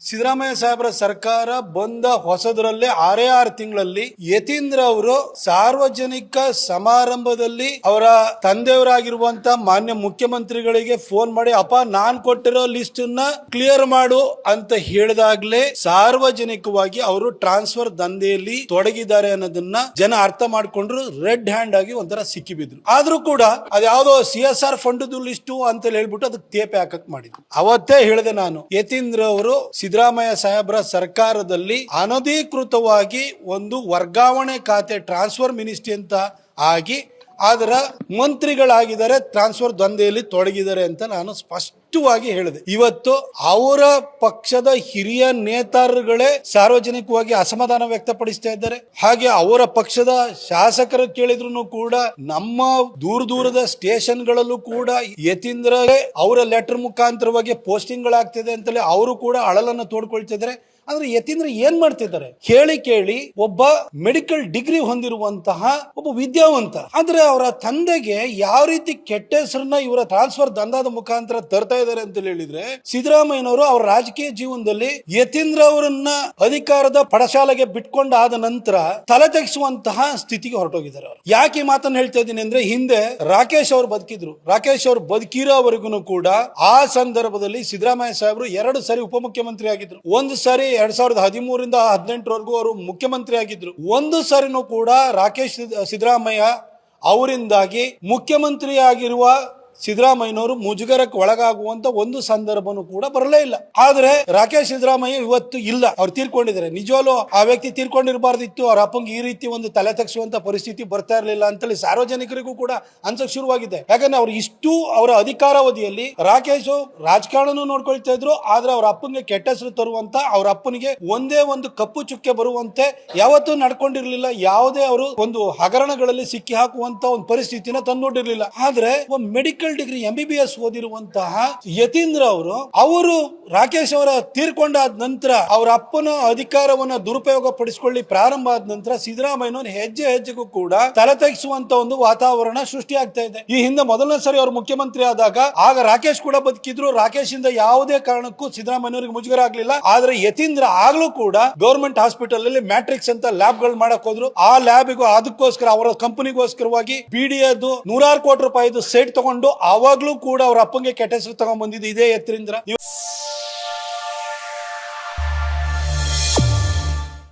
ಸಿದ್ದರಾಮಯ್ಯ ಸಾಹೇಬರ ಸರ್ಕಾರ ಬಂದ ಹೊಸದರಲ್ಲೇ 6 ತಿಂಗಳಲ್ಲಿ ಯತೀಂದ್ರ ಅವರು ಸಾರ್ವಜನಿಕ ಸಮಾರಂಭದಲ್ಲಿ ಅವರ ತಂದೆಯವರಾಗಿರುವಂತ ಮಾನ್ಯ ಮುಖ್ಯಮಂತ್ರಿಗಳಿಗೆ ಫೋನ್ ಮಾಡಿ ಅಪ್ಪ ನಾನ್ ಕೊಟ್ಟಿರೋ ಲಿಸ್ಟ್ ಅನ್ನ ಕ್ಲಿಯರ್ ಮಾಡು ಅಂತ ಹೇಳಿದಾಗ್ಲೇ ಸಾರ್ವಜನಿಕವಾಗಿ ಅವರು ಟ್ರಾನ್ಸ್ಫರ್ ದಂಧೆಯಲ್ಲಿ ತೊಡಗಿದ್ದಾರೆ ಅನ್ನೋದನ್ನ ಜನ ಅರ್ಥ ಮಾಡ್ಕೊಂಡ್ರು. ರೆಡ್ ಹ್ಯಾಂಡ್ ಆಗಿ ಒಂಥರ ಸಿಕ್ಕಿಬಿದ್ರು. ಆದ್ರೂ ಕೂಡ ಅದ್ಯಾವುದೋ CSR ಫಂಡ್ ಲಿಸ್ಟ್ ಅಂತ ಹೇಳ್ಬಿಟ್ಟು ಅದಕ್ಕೆ ತೇಪೆ ಹಾಕಕ್ ಮಾಡಿದ್ರು. ಅವತ್ತೇ ಹೇಳಿದೆ ನಾನು, ಯತೀಂದ್ರ ಅವರು ಸಿದ್ದರಾಮಯ್ಯ ಸಾಹೇಬರ ಸರ್ಕಾರದಲ್ಲಿ ಅನಧಿಕೃತವಾಗಿ ಒಂದು ವರ್ಗಾವಣೆ ಖಾತೆ ಟ್ರಾನ್ಸ್ಫರ್ ಮಿನಿಸ್ಟ್ರಿ ಅಂತ ಆಗಿ ಅದರ ಮಂತ್ರಿಗಳಾಗಿದ್ದಾರೆ, ಟ್ರಾನ್ಸ್ಫರ್ ದಂಧೆಯಲ್ಲಿ ತೊಡಗಿದ್ದಾರೆ ಅಂತ ನಾನು ಸ್ಪಷ್ಟವಾಗಿ ಹೇಳಿದೆ. ಇವತ್ತು ಅವರ ಪಕ್ಷದ ಹಿರಿಯ ನೇತಾರರುಗಳೇ ಸಾರ್ವಜನಿಕವಾಗಿ ಅಸಮಾಧಾನ ವ್ಯಕ್ತಪಡಿಸ್ತಾ ಇದ್ದಾರೆ. ಹಾಗೆ ಅವರ ಪಕ್ಷದ ಶಾಸಕರು ಕೇಳಿದ್ರು ಕೂಡ ನಮ್ಮ ದೂರದ ಸ್ಟೇಷನ್ಗಳಲ್ಲೂ ಕೂಡ ಯತೀಂದ್ರ ಅವರ ಲೆಟರ್ ಮುಖಾಂತರವಾಗಿ ಪೋಸ್ಟಿಂಗ್ ಗಳಾಗ್ತಿದೆ ಅಂತಲೇ ಅವರು ಕೂಡ ಅಳಲನ್ನು ತೋಡ್ಕೊಳ್ತಿದ್ದಾರೆ. ಅಂದ್ರೆ ಯತೀಂದ್ರ ಏನ್ ಮಾಡ್ತಿದ್ದಾರೆ ಕೇಳಿ ಒಬ್ಬ ಮೆಡಿಕಲ್ ಡಿಗ್ರಿ ಹೊಂದಿರುವಂತಹ ಒಬ್ಬ ವಿದ್ಯಾವಂತ, ಆದ್ರೆ ಅವರ ತಂದೆಗೆ ಯಾವ ರೀತಿ ಕೆಟ್ಟ ಹೆಸರನ್ನ ಇವರ ಟ್ರಾನ್ಸ್ಫರ್ ದಂಧದ ಮುಖಾಂತರ ತರ್ತಾ ಇದ್ದಾರೆ ಅಂತ ಹೇಳಿದ್ರೆ, ಸಿದ್ದರಾಮಯ್ಯನವರು ಅವರ ರಾಜಕೀಯ ಜೀವನದಲ್ಲಿ ಯತೀಂದ್ರ ಅವರನ್ನ ಅಧಿಕಾರದ ಪಡಶಾಲೆಗೆ ಬಿಟ್ಕೊಂಡಾದ ನಂತರ ತಲೆ ತೆಗೆಸುವಂತಹ ಸ್ಥಿತಿಗೆ ಹೊರಟೋಗಿದ್ದಾರೆ. ಅವರು ಯಾಕೆ ಈ ಮಾತನ್ನು ಹೇಳ್ತಾ ಇದ್ದೀನಿ ಅಂದ್ರೆ, ಹಿಂದೆ ರಾಕೇಶ್ ಅವರು ಬದುಕಿದ್ರು. ರಾಕೇಶ್ ಅವರು ಬದುಕಿರೋವರೆಗೂ ಕೂಡ ಆ ಸಂದರ್ಭದಲ್ಲಿ ಸಿದ್ದರಾಮಯ್ಯ ಸಾಹೇಬರು 2 ಸಾರಿ ಉಪಮುಖ್ಯಮಂತ್ರಿ ಆಗಿದ್ರು. ಒಂದು ಸಾರಿ 2013ರಿಂದ 2018 ಅವರು ಮುಖ್ಯಮಂತ್ರಿ ಆಗಿದ್ರು. ಒಂದು ಸಾರಿನೂ ಕೂಡ ರಾಕೇಶ್ ಸಿದ್ದರಾಮಯ್ಯ ಅವರಿಂದಾಗಿ ಮುಖ್ಯಮಂತ್ರಿ ಆಗಿರುವ ಸಿದ್ದರಾಮಯ್ಯನವರು ಮುಜುಗರಕ್ಕೆ ಒಳಗಾಗುವಂತ ಒಂದು ಸಂದರ್ಭನೂ ಕೂಡ ಬರಲೇ ಇಲ್ಲ. ಆದ್ರೆ ರಾಕೇಶ್ ಸಿದ್ದರಾಮಯ್ಯ ಇವತ್ತು ಇಲ್ಲ, ಅವ್ರು ತೀರ್ಕೊಂಡಿದ್ದಾರೆ. ನಿಜವಾಗ್ಲೂ ಆ ವ್ಯಕ್ತಿ ತೀರ್ಕೊಂಡಿರಬಾರ್ದಿತ್ತು. ಅವ್ರ ಅಪ್ಪಂಗೆ ಈ ರೀತಿ ಒಂದು ತಲೆ ತಗ್ಸುವಂತ ಪರಿಸ್ಥಿತಿ ಬರ್ತಾ ಇರಲಿಲ್ಲ ಅಂತೇಳಿ ಸಾರ್ವಜನಿಕರಿಗೂ ಕೂಡ ಅನ್ಸಕ್ ಶುರುವಾಗಿದೆ. ಯಾಕಂದ್ರೆ ಅವ್ರು ಇಷ್ಟು ಅವರ ಅಧಿಕಾರಾವಧಿಯಲ್ಲಿ ರಾಕೇಶ್ ರಾಜಕಾರಣನೂ ನೋಡ್ಕೊಳ್ತಾ ಇದ್ರು, ಆದ್ರೆ ಅವ್ರ ಅಪ್ಪನಿಗೆ ಕೆಟ್ಟ ಹೆಸರು ತರುವಂತ, ಅವ್ರ ಅಪ್ಪನಿಗೆ ಒಂದೇ ಒಂದು ಕಪ್ಪು ಚುಕ್ಕೆ ಬರುವಂತೆ ಯಾವತ್ತೂ ನಡ್ಕೊಂಡಿರ್ಲಿಲ್ಲ. ಯಾವುದೇ ಅವರು ಒಂದು ಹಗರಣಗಳಲ್ಲಿ ಸಿಕ್ಕಿ ಹಾಕುವಂತ ಒಂದು ಪರಿಸ್ಥಿತಿನ ತಂದೊಡ್ಡಿರ್ಲಿಲ್ಲ. ಆದ್ರೆ ಮೆಡಿಕಲ್ ಡಿಗ್ರಿ MBBS ಓದಿರುವಂತಹ ಯತೀಂದ್ರ ಅವರು ರಾಕೇಶ್ ಅವರ ತೀರ್ಕೊಂಡಾದ ನಂತರ ಅವರ ಅಪ್ಪನ ಅಧಿಕಾರವನ್ನ ದುರುಪಯೋಗ ಪಡಿಸಿಕೊಳ್ಳಿ ಪ್ರಾರಂಭ ಆದ ನಂತರ ಸಿದ್ದರಾಮಯ್ಯನವರು ಹೆಜ್ಜೆಗೂ ಕೂಡ ತಲೆ ತೆಗೆಸುವಂತ ಒಂದು ವಾತಾವರಣ ಸೃಷ್ಟಿ ಆಗ್ತಾ ಇದೆ. ಈ ಹಿಂದೆ ಮೊದಲನೇ ಸರಿ ಅವರು ಮುಖ್ಯಮಂತ್ರಿ ಆದಾಗ ಆಗ ರಾಕೇಶ್ ಕೂಡ ಬದುಕಿದ್ರು. ರಾಕೇಶ್ ಇಂದ ಯಾವುದೇ ಕಾರಣಕ್ಕೂ ಸಿದ್ದರಾಮಯ್ಯನವರಿಗೆ ಮುಜುಗರ ಆಗ್ಲಿಲ್ಲ. ಆದ್ರೆ ಯತೀಂದ್ರ ಆಗ್ಲೂ ಕೂಡ ಗವರ್ಮೆಂಟ್ ಹಾಸ್ಪಿಟಲ್ ಅಲ್ಲಿ ಮ್ಯಾಟ್ರಿಕ್ಸ್ ಅಂತ ಲ್ಯಾಬ್ ಗಳು ಮಾಡಕ್ ಹೋದ್ರು. ಆ ಲ್ಯಾಬ್ಗೂ ಅದಕ್ಕೋಸ್ಕರ ಅವರ ಕಂಪನಿಗೋಸ್ಕರವಾಗಿ BDAದು 100 ಕೋಟಿ ರೂಪಾಯಿದು ಸೈಟ್ ತಗೊಂಡು ಅವಾಗ್ಲೂ ಕೂಡ ಅವ್ರ ಅಪ್ಪಂಗೆ ಕೆಟ್ಟ ಹೆಸರು ತಗೊಂಡ್ ಬಂದಿದ್ದು ಇದೇ ಯತೀಂದ್ರ.